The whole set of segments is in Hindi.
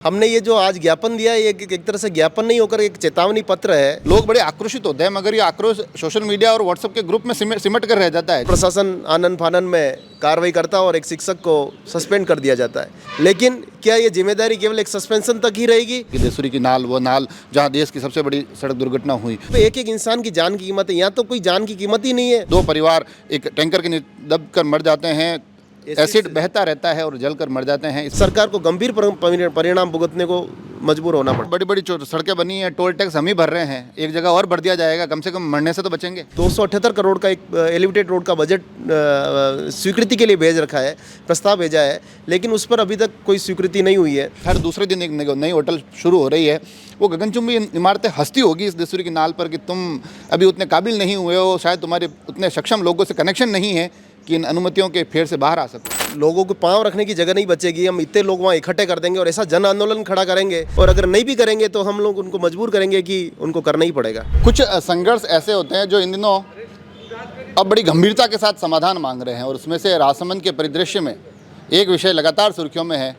हमने ये जो आज ज्ञापन दिया है, ये एक तरह से ज्ञापन नहीं होकर एक चेतावनी पत्र है। लोग बड़े आक्रोशित होते हैं, मगर ये आक्रोश सोशल मीडिया और व्हाट्सएप के ग्रुप में सिमट कर रह जाता है। प्रशासन आनन फानन में कार्रवाई करता है और एक शिक्षक को सस्पेंड कर दिया जाता है। लेकिन क्या ये जिम्मेदारी केवल एक सस्पेंशन तक ही रहेगी? कि देसुरी की नाल, वो नाल जहां देश की सबसे बड़ी सड़क दुर्घटना हुई, तो एक एक इंसान की जान की कीमत है, यहाँ तो कोई जान की कीमत ही नहीं है। 2 परिवार एक टैंकर के नीचे दब कर मर जाते हैं, एसिड बहता रहता है और जलकर मर जाते हैं। सरकार को गंभीर परिणाम भुगतने को मजबूर होना पड़ा। बड़ी बड़ी सड़कें बनी हैं, टोल टैक्स हम ही भर रहे हैं, एक जगह और भर दिया जाएगा, कम से कम मरने से तो बचेंगे। 278 करोड़ का एक एलिवेटेड रोड का बजट स्वीकृति के लिए भेज रखा है, प्रस्ताव भेजा है, लेकिन उस पर अभी तक कोई स्वीकृति नहीं हुई है। हर दूसरे दिन एक नई होटल शुरू हो रही है, वो गगनचुंबी इमारतें हंसती होगी इस देसुरी की नाल पर कि तुम अभी उतने काबिल नहीं हुए हो, शायद तुम्हारे उतने सक्षम लोगों से कनेक्शन नहीं है कि इन अनुमतियों के फेर से बाहर आ सकते। लोगों को पांव रखने की जगह नहीं बचेगी। हम इतने लोग वहाँ इकट्ठे कर देंगे और ऐसा जन आंदोलन खड़ा करेंगे, और अगर नहीं भी करेंगे तो हम लोग उनको मजबूर करेंगे कि उनको करना ही पड़ेगा। कुछ संघर्ष ऐसे होते हैं जो इन दिनों अब बड़ी गंभीरता के साथ समाधान मांग रहे हैं, और उसमें से राजसमंद के परिदृश्य में एक विषय लगातार सुर्खियों में है।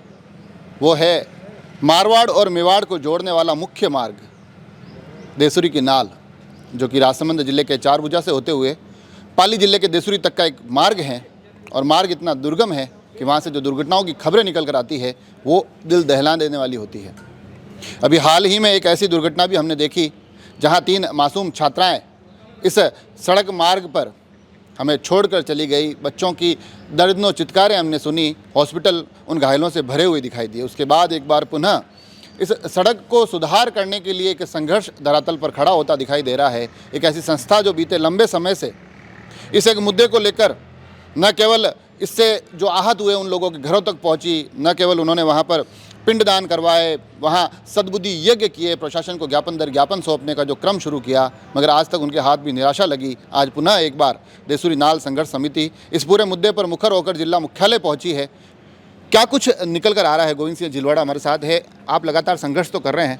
वो है मारवाड़ और मेवाड़ को जोड़ने वाला मुख्य मार्ग देसुरी की नाल, जो कि राजसमंद जिले के चारभुजा से होते हुए पाली जिले के देसुरी तक का एक मार्ग है। और मार्ग इतना दुर्गम है कि वहाँ से जो दुर्घटनाओं की खबरें निकल कर आती है वो दिल दहला देने वाली होती है। अभी हाल ही में एक ऐसी दुर्घटना भी हमने देखी जहाँ 3 मासूम छात्राएं इस सड़क मार्ग पर हमें छोड़कर चली गई। बच्चों की दर्दनाक चित्कारें हमने सुनी, हॉस्पिटल उन घायलों से भरे हुए दिखाई दिए। उसके बाद एक बार पुनः इस सड़क को सुधार करने के लिए एक संघर्ष धरातल पर खड़ा होता दिखाई दे रहा है। एक ऐसी संस्था जो बीते लंबे समय से इस एक मुद्दे को लेकर न केवल इससे जो आहत हुए उन लोगों के घरों तक पहुंची, न केवल उन्होंने वहां पर पिंडदान करवाए, वहां सद्बुद्धि यज्ञ किए, प्रशासन को ज्ञापन दर ज्ञापन सौंपने का जो क्रम शुरू किया, मगर आज तक उनके हाथ भी निराशा लगी। आज पुनः एक बार देसुरी नाल संघर्ष समिति इस पूरे मुद्दे पर मुखर होकर जिला मुख्यालय पहुंची है। क्या कुछ निकल कर आ रहा है? गोविंद सिंह झिलवाड़ा हमारे साथ है। आप लगातार संघर्ष तो कर रहे हैं,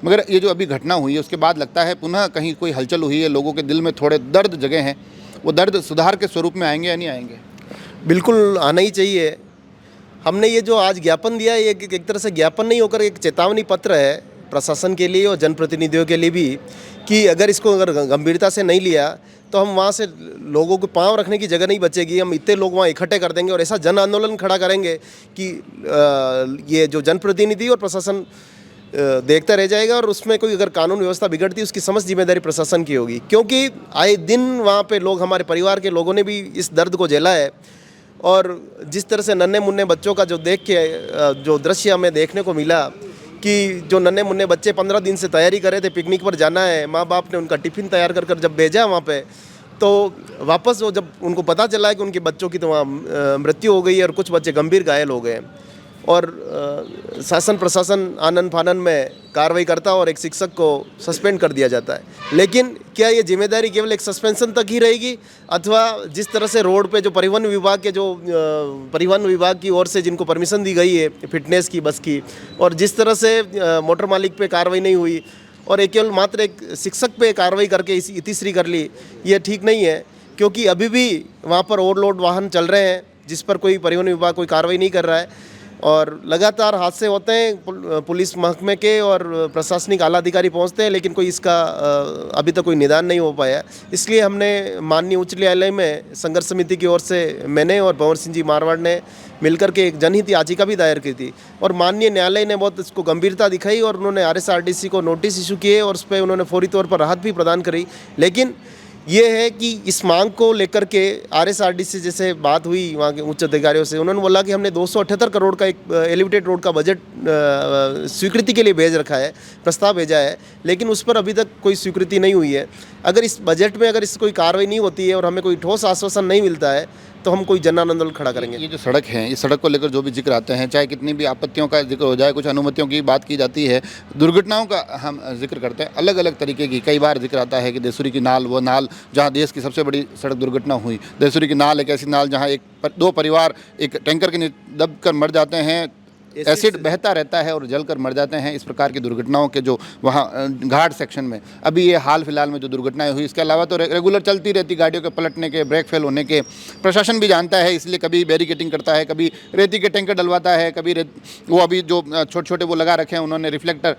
मगर ये जो अभी घटना हुई है उसके बाद लगता है पुनः कहीं कोई हलचल हुई है, लोगों के दिल में थोड़े दर्द जगे हैं। वो दर्द सुधार के स्वरूप में आएंगे या नहीं आएंगे? बिल्कुल आना ही चाहिए। हमने ये जो आज ज्ञापन दिया है, ये एक तरह से ज्ञापन नहीं होकर एक चेतावनी पत्र है प्रशासन के लिए और जनप्रतिनिधियों के लिए भी, कि अगर इसको गंभीरता से नहीं लिया तो हम वहाँ से लोगों को पांव रखने की जगह नहीं बचेगी। हम इतने लोग वहाँ इकट्ठे कर देंगे और ऐसा जन आंदोलन खड़ा करेंगे कि ये जो जनप्रतिनिधि और प्रशासन देखता रह जाएगा, और उसमें कोई अगर कानून व्यवस्था बिगड़ती है उसकी समस्त जिम्मेदारी प्रशासन की होगी। क्योंकि आए दिन वहाँ पे लोग, हमारे परिवार के लोगों ने भी इस दर्द को झेला है, और जिस तरह से नन्हे मुन्ने बच्चों का जो देख के जो दृश्य हमें देखने को मिला कि जो नन्हे मुन्ने बच्चे 15 दिन से तैयारी कर रहे थे, पिकनिक पर जाना है, माँ बाप ने उनका टिफ़िन तैयार कर जब भेजा वहाँ पे, तो वापस वो जब उनको पता चला है कि उनके बच्चों की तो वहाँ मृत्यु हो गई है और कुछ बच्चे गंभीर घायल हो गए, और शासन प्रशासन आनन फानन में कार्रवाई करता और एक शिक्षक को सस्पेंड कर दिया जाता है। लेकिन क्या ये जिम्मेदारी केवल एक सस्पेंशन तक ही रहेगी, अथवा जिस तरह से रोड पे जो परिवहन विभाग की ओर से जिनको परमिशन दी गई है फिटनेस की, बस की, और जिस तरह से मोटर मालिक पे कार्रवाई नहीं हुई और एक केवल मात्र एक शिक्षक पे कार्रवाई करके इसी इतिश्री कर ली, ये ठीक नहीं है। क्योंकि अभी भी वहाँ पर ओवरलोड वाहन चल रहे हैं जिस पर कोई परिवहन विभाग कोई कार्रवाई नहीं कर रहा है, और लगातार हादसे होते हैं। पुलिस महकमे के और प्रशासनिक आला अधिकारी पहुंचते हैं, लेकिन कोई इसका अभी तक कोई निदान नहीं हो पाया। इसलिए हमने माननीय उच्च न्यायालय में संघर्ष समिति की ओर से मैंने और भंवर सिंह जी मारवाड़ ने मिलकर के एक जनहित याचिका भी दायर की थी, और माननीय न्यायालय ने बहुत इसको गंभीरता दिखाई और उन्होंने RSRTC को नोटिस इशू किए और उस पर उन्होंने फौरी तौर पर राहत भी प्रदान करी। लेकिन ये है कि इस मांग को लेकर के RSRTC जैसे बात हुई वहाँ के उच्च अधिकारियों से, उन्होंने बोला कि हमने 278 करोड़ का एक एलिवेटेड रोड का बजट स्वीकृति के लिए भेज रखा है, प्रस्ताव भेजा है, लेकिन उस पर अभी तक कोई स्वीकृति नहीं हुई है। अगर इस बजट में अगर इस कोई कार्रवाई नहीं होती है और हमें कोई ठोस आश्वासन नहीं मिलता है तो हम कोई जन आंदोलन खड़ा करेंगे। ये जो सड़क है, इस सड़क को लेकर जो भी जिक्र आते हैं, चाहे कितनी भी आपत्तियों का जिक्र हो जाए, कुछ अनुमतियों की बात की जाती है, दुर्घटनाओं का हम जिक्र करते हैं, अलग अलग तरीके की कई बार जिक्र आता है कि देसुरी की नाल, वो नाल जहां देश की सबसे बड़ी सड़क दुर्घटना हुई। देसुरी की नाल एक ऐसी नाल जहां 2 परिवार एक टैंकर के नीचे दब कर मर जाते हैं, एसिड बहता रहता है और जलकर मर जाते हैं। इस प्रकार की दुर्घटनाओं के जो वहाँ घाट सेक्शन में अभी ये हाल फिलहाल में जो दुर्घटनाएं हुई, इसके अलावा तो रेगुलर चलती रहती गाड़ियों के पलटने के, ब्रेक फेल होने के। प्रशासन भी जानता है, इसलिए कभी बैरिकेटिंग करता है, कभी रेती के टैंकर डलवाता है, कभी वो अभी जो छोटे छोटे वो लगा रखे हैं उन्होंने रिफ्लेक्टर।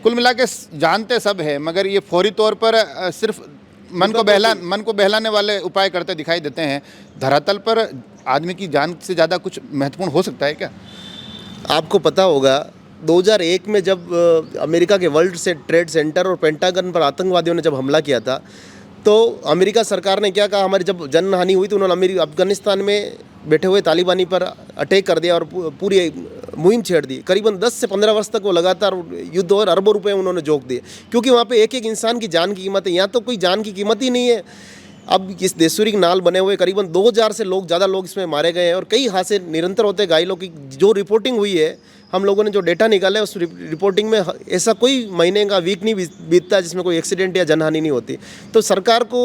कुल मिला के जानते सब है, मगर ये फौरी तौर पर सिर्फ मन को बहलाने वाले उपाय करते दिखाई देते हैं। धरातल पर आदमी की जान से ज़्यादा कुछ महत्वपूर्ण हो सकता है क्या? आपको पता होगा 2001 में जब अमेरिका के वर्ल्ड ट्रेड सेंटर और पेंटागन पर आतंकवादियों ने जब हमला किया था, तो अमेरिका सरकार ने क्या कहा, हमारी जब जनहानि हुई तो उन्होंने अफगानिस्तान में बैठे हुए तालिबानी पर अटैक कर दिया और पूरी मुहिम छेड़ दी। करीबन 10 से 15 वर्ष तक वो लगातार युद्ध और अरबों रुपए उन्होंने झोंक दिए, क्योंकि वहाँ पे एक एक इंसान की जान की कीमत है। यहाँ तो कोई जान की कीमत ही नहीं है। अब इस देशूरी नाल बने हुए करीबन 2000 से ज़्यादा लोग इसमें मारे गए हैं और कई हादसे निरंतर होते घायलों की जो रिपोर्टिंग हुई है, हम लोगों ने जो डेटा निकाला है उस रिपोर्टिंग में ऐसा कोई महीने का वीक नहीं बीतता जिसमें कोई एक्सीडेंट या जनहानि नहीं होती। तो सरकार को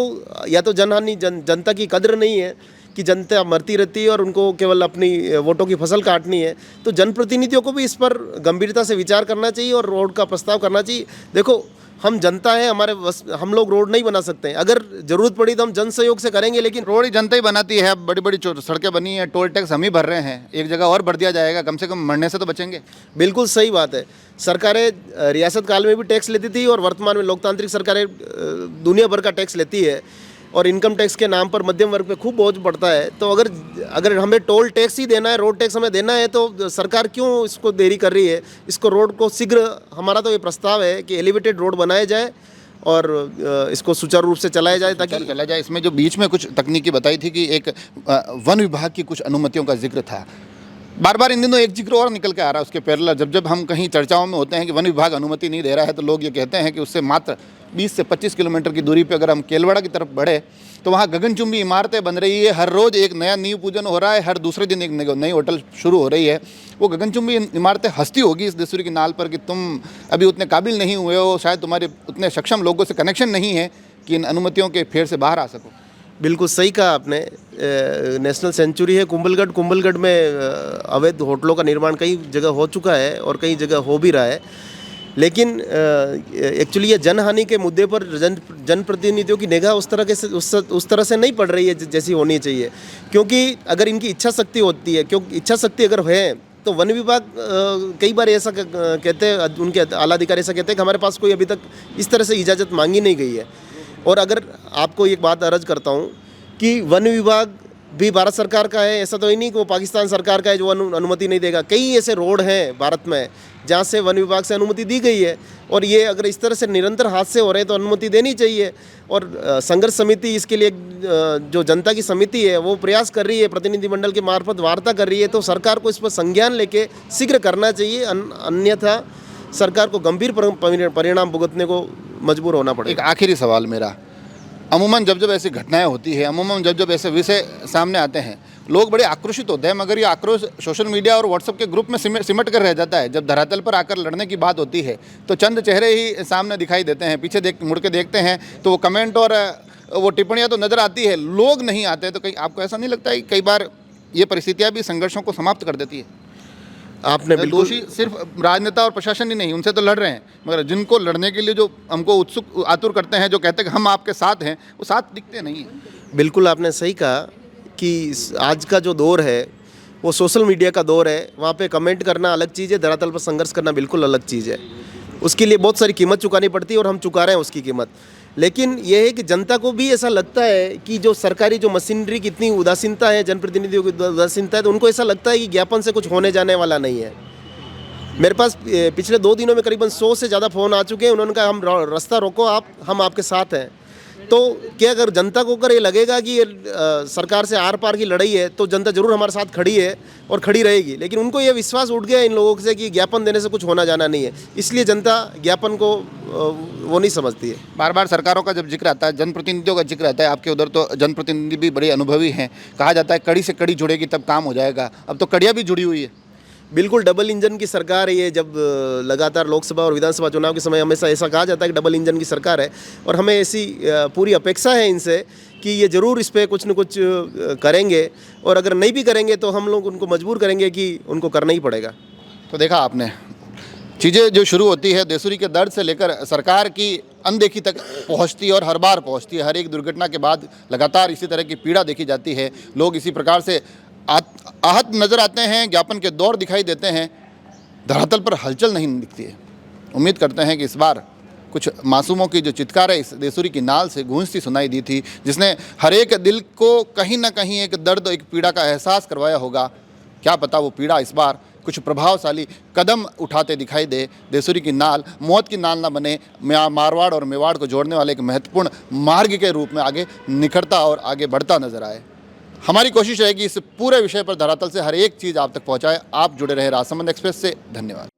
या तो जनता की कद्र नहीं है कि जनता मरती रहती है और उनको केवल अपनी वोटों की फसल काटनी है, तो जनप्रतिनिधियों को भी इस पर गंभीरता से विचार करना चाहिए और रोड का प्रस्ताव करना चाहिए। देखो, हम जनता है, हम लोग रोड नहीं बना सकते हैं, अगर जरूरत पड़ी तो हम जन सहयोग से करेंगे, लेकिन रोड ही जनता ही बनाती है। अब बड़ी बड़ी सड़कें बनी हैं, टोल टैक्स हम ही भर रहे हैं, एक जगह और भर दिया जाएगा, कम से कम मरने से तो बचेंगे। बिल्कुल सही बात है। सरकारें रियासत काल में भी टैक्स लेती थी और वर्तमान में लोकतांत्रिक सरकारें दुनिया भर का टैक्स लेती है और इनकम टैक्स के नाम पर मध्यम वर्ग पे खूब बोझ पड़ता है। तो अगर हमें टोल टैक्स ही देना है, रोड टैक्स हमें देना है, तो सरकार क्यों इसको देरी कर रही है? इसको रोड को शीघ्र, हमारा तो ये प्रस्ताव है कि एलिवेटेड रोड बनाए जाए और इसको सुचारू रूप से चलाया जाए ताकि चला जाए। इसमें जो बीच में कुछ तकनीकी बताई थी कि एक वन विभाग की कुछ अनुमतियों का जिक्र था। बार बार इन दिनों एक जिक्र और निकल के आ रहा है उसके पैरेलल। जब हम कहीं चर्चाओं में होते हैं कि वन विभाग अनुमति नहीं दे रहा है, तो लोग ये कहते हैं कि उससे मात्र 20 से 25 किलोमीटर की दूरी पे अगर हम केलवाड़ा की तरफ बढ़े तो वहाँ गगनचुंबी इमारतें बन रही है। हर रोज़ एक नया नींव पूजन हो रहा है, हर दूसरे दिन एक नई होटल शुरू हो रही है। वो गगनचुंबी इमारतें हंसती होगी इस देशूरी की नाल पर कि तुम अभी उतने काबिल नहीं हुए हो, शायद तुम्हारे उतने सक्षम लोगों से कनेक्शन नहीं है कि इन अनुमतियों के फेर से बाहर आ सको। बिल्कुल सही कहा आपने। नेशनल सेंचुरी है कुंभलगढ़ में अवैध होटलों का निर्माण कई जगह हो चुका है और कई जगह हो भी रहा है, लेकिन एक्चुअली ये जनहानि के मुद्दे पर जनप्रतिनिधियों की निगाह उस तरह से नहीं पड़ रही है जैसी होनी चाहिए। क्योंकि अगर इनकी इच्छा शक्ति होती है, क्योंकि इच्छा शक्ति अगर है तो वन विभाग कई बार ऐसा कहते हैं, उनके आला अधिकारी ऐसा कहते हैं कि हमारे पास कोई अभी तक इस तरह से इजाज़त मांगी नहीं गई है। और अगर आपको एक बात अर्ज करता हूँ कि वन विभाग भी भारत सरकार का है, ऐसा तो ही नहीं कि वो पाकिस्तान सरकार का है जो अनुमति नहीं देगा। कई ऐसे रोड हैं भारत में जहाँ से वन विभाग से अनुमति दी गई है, और ये अगर इस तरह से निरंतर हादसे हो रहे हैं तो अनुमति देनी चाहिए। और संघर्ष समिति इसके लिए जो जनता की समिति है वो प्रयास कर रही है, प्रतिनिधिमंडल के मार्फत वार्ता कर रही है, तो सरकार को इस पर संज्ञान लेके शीघ्र करना चाहिए, अन्यथा सरकार को गंभीर परिणाम भुगतने को मजबूर होना पड़ेगा। एक आखिरी सवाल मेरा, अमूमन जब ऐसी घटनाएं होती है, अमूमन जब ऐसे विषय सामने आते हैं, लोग बड़े आक्रोशित होते हैं, मगर ये आक्रोश सोशल मीडिया और व्हाट्सएप के ग्रुप में सिमट कर रह जाता है। जब धरातल पर आकर लड़ने की बात होती है तो चंद चेहरे ही सामने दिखाई देते हैं, पीछे मुड़ के देखते हैं तो वो कमेंट और वो टिप्पणियाँ तो नज़र आती है, लोग नहीं आते। तो कहीं आपको ऐसा नहीं लगता है कि कई बार ये परिस्थितियाँ भी संघर्षों को समाप्त कर देती है? आपने बिल्कुल दोषी सिर्फ राजनेता और प्रशासन ही नहीं, उनसे तो लड़ रहे हैं, मगर जिनको लड़ने के लिए जो हमको उत्सुक आतुर करते हैं, जो कहते हैं कि हम आपके साथ हैं, वो साथ दिखते नहीं हैं। बिल्कुल आपने सही कहा कि आज का जो दौर है वो सोशल मीडिया का दौर है। वहाँ पे कमेंट करना अलग चीज़ है, धरातल पर संघर्ष करना बिल्कुल अलग चीज़ है। उसके लिए बहुत सारी कीमत चुकानी पड़ती है और हम चुका रहे हैं उसकी कीमत। लेकिन यह है कि जनता को भी ऐसा लगता है कि जो सरकारी जो मशीनरी की इतनी उदासीनता है, जनप्रतिनिधियों की उदासीनता है, तो उनको ऐसा लगता है कि ज्ञापन से कुछ होने जाने वाला नहीं है। मेरे पास पिछले 2 दिनों में करीबन 100 से ज़्यादा फ़ोन आ चुके हैं। उन्होंने कहा हम रास्ता रोको, हम आपके साथ हैं। तो क्या अगर जनता को अगर ये लगेगा कि ये सरकार से आर पार की लड़ाई है, तो जनता जरूर हमारे साथ खड़ी है और खड़ी रहेगी। लेकिन उनको ये विश्वास उठ गया इन लोगों से कि ज्ञापन देने से कुछ होना जाना नहीं है, इसलिए जनता ज्ञापन को वो नहीं समझती है। बार बार सरकारों का जब जिक्र आता है, जनप्रतिनिधियों का जिक्र आता है, आपके उधर तो जनप्रतिनिधि भी बड़े अनुभवी हैं, कहा जाता है कड़ी से कड़ी जुड़ेगी तब काम हो जाएगा। अब तो कड़ियाँ भी जुड़ी हुई है। बिल्कुल डबल इंजन की सरकार है ये। जब लगातार लोकसभा और विधानसभा चुनाव के समय हमेशा ऐसा कहा जाता है कि डबल इंजन की सरकार है, और हमें ऐसी पूरी अपेक्षा है इनसे कि ये ज़रूर इस पर कुछ न कुछ करेंगे, और अगर नहीं भी करेंगे तो हम लोग उनको मजबूर करेंगे कि उनको करना ही पड़ेगा। तो देखा आपने, चीज़ें जो शुरू होती है देसूरी के दर्द से लेकर सरकार की अनदेखी तक पहुंचती है और हर बार पहुंचती है। हर एक दुर्घटना के बाद लगातार इसी तरह की पीड़ा देखी जाती है। लोग इसी प्रकार से आहत नज़र आते हैं, ज्ञापन के दौर दिखाई देते हैं, धरातल पर हलचल नहीं दिखती है। उम्मीद करते हैं कि इस बार कुछ मासूमों की जो चित्कार है इस देसूरी की नाल से गूंजती सुनाई दी थी, जिसने हर एक दिल को कहीं ना कहीं एक दर्द, एक पीड़ा का एहसास करवाया होगा। क्या पता वो पीड़ा इस बार कुछ प्रभावशाली कदम उठाते दिखाई दे, देसूरी की नाल मौत की नाल ना बने, मारवाड़ और मेवाड़ को जोड़ने वाले एक महत्वपूर्ण मार्ग के रूप में आगे निखरता और आगे बढ़ता नजर आए। हमारी कोशिश रहेगी इस पूरे विषय पर धरातल से हर एक चीज़ आप तक पहुंचाए। आप जुड़े रहे राजसमंद एक्सप्रेस से। धन्यवाद।